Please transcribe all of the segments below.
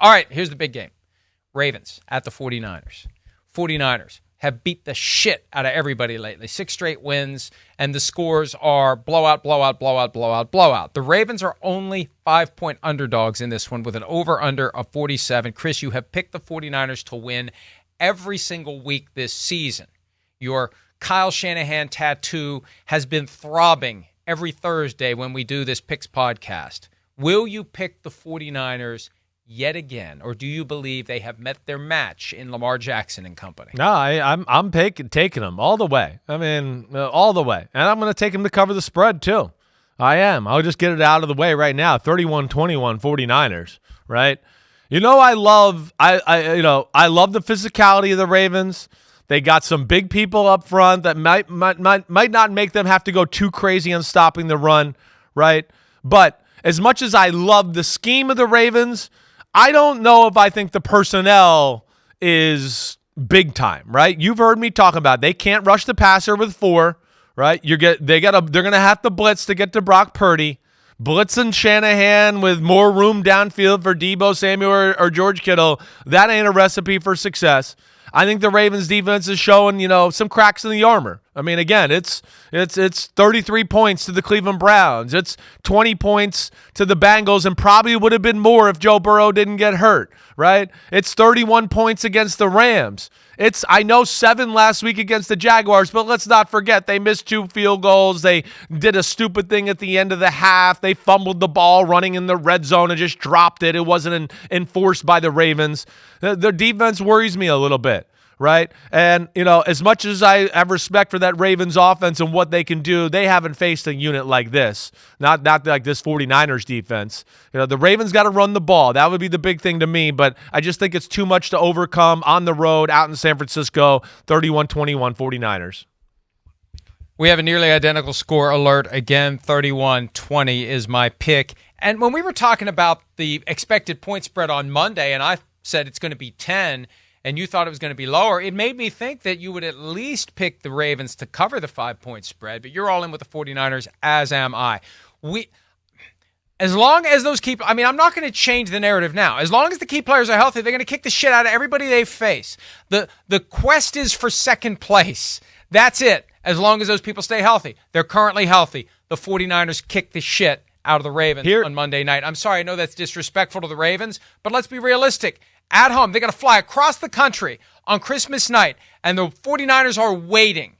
All right, here's the big game. Ravens at the 49ers. 49ers have beat the shit out of everybody lately. 6 straight wins, and the scores are blowout, blowout, blowout, blowout, blowout. The Ravens are only 5-point underdogs in this one with an over-under of 47. Chris, you have picked the 49ers to win every single week this season. Your Kyle Shanahan tattoo has been throbbing every Thursday when we do this Picks podcast. Will you pick the 49ers yet again, or do you believe they have met their match in Lamar Jackson and company? No, I'm taking them all the way. I mean, all the way. And I'm going to take them to cover the spread too. I am. I'll just get it out of the way right now. 31-21 49ers, right? I love the physicality of the Ravens. They got some big people up front that might not make them have to go too crazy on stopping the run, right? But as much as I love the scheme of the Ravens, I don't know if I think the personnel is big time, right? You've heard me talk about it. They can't rush the passer with 4, right? They're going to have to blitz to get to Brock Purdy. Blitz and Shanahan with more room downfield for Deebo Samuel or George Kittle. That ain't a recipe for success. I think the Ravens defense is showing, some cracks in the armor. I mean, again, it's 33 points to the Cleveland Browns. It's 20 points to the Bengals, and probably would have been more if Joe Burrow didn't get hurt, right? It's 31 points against the Rams. I know 7 last week against the Jaguars, but let's not forget they missed 2 field goals. They did a stupid thing at the end of the half. They fumbled the ball running in the red zone and just dropped it. It wasn't enforced by the Ravens. Their defense worries me a little bit, right? And, as much as I have respect for that Ravens offense and what they can do, they haven't faced a unit like this, not like this 49ers defense. The Ravens got to run the ball. That would be the big thing to me, but I just think it's too much to overcome on the road out in San Francisco, 31-21 49ers. We have a nearly identical score alert. Again, 31-20 is my pick. And when we were talking about the expected point spread on Monday, and I said it's going to be 10, and you thought it was going to be lower, it made me think that you would at least pick the Ravens to cover the 5-point spread, but you're all in with the 49ers, as am I. As long as those I'm not going to change the narrative now. As long as the key players are healthy, they're going to kick the shit out of everybody they face. The quest is for second place. That's it. As long as those people stay healthy. They're currently healthy. The 49ers kick the shit out of the Ravens on Monday night. I'm sorry, I know that's disrespectful to the Ravens, but let's be realistic. At home, they got to fly across the country on Christmas night, and the 49ers are waiting,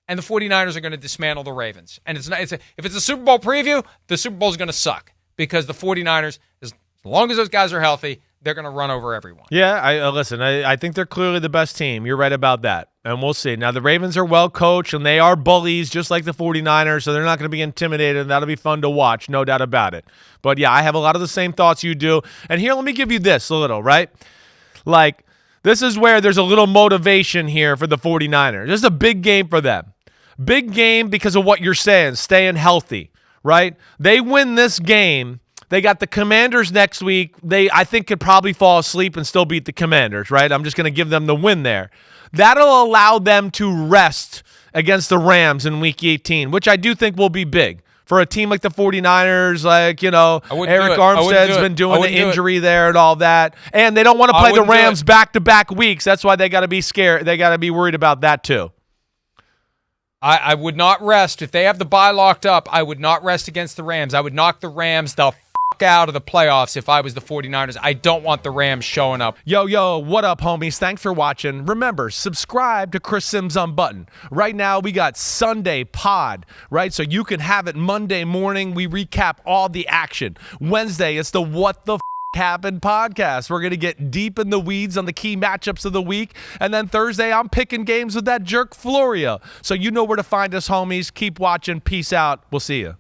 and the 49ers are going to dismantle the Ravens. And if it's a Super Bowl preview, the Super Bowl is going to suck because the 49ers, as long as those guys are healthy, they're going to run over everyone. Yeah, listen, I think they're clearly the best team. You're right about that, and we'll see. Now, the Ravens are well coached, and they are bullies just like the 49ers, so they're not going to be intimidated, and that'll be fun to watch, no doubt about it. But, yeah, I have a lot of the same thoughts you do. And here, let me give you this a little, right? Like, this is where there's a little motivation here for the 49ers. This is a big game for them. Big game because of what you're saying, staying healthy, right? They win this game. They got the Commanders next week. I think, could probably fall asleep and still beat the Commanders, right? I'm just going to give them the win there. That'll allow them to rest against the Rams in Week 18, which I do think will be big. For a team like the 49ers, Eric Armstead's been doing the injury there and all that. And they don't want to play the Rams back-to-back weeks. That's why they got to be scared. They got to be worried about that too. I would not rest. If they have the bye locked up, I would not rest against the Rams. I would knock the Rams the out of the playoffs if I was the 49ers. I don't want the Rams showing up. Yo, what up, homies? Thanks for watching. Remember, subscribe to Chris Simms Unbuttoned. Right now, we got Sunday pod, right? So you can have it Monday morning. We recap all the action. Wednesday, it's the What the Happened podcast. We're going to get deep in the weeds on the key matchups of the week. And then Thursday, I'm picking games with that jerk Florio. So you know where to find us, homies. Keep watching. Peace out. We'll see you.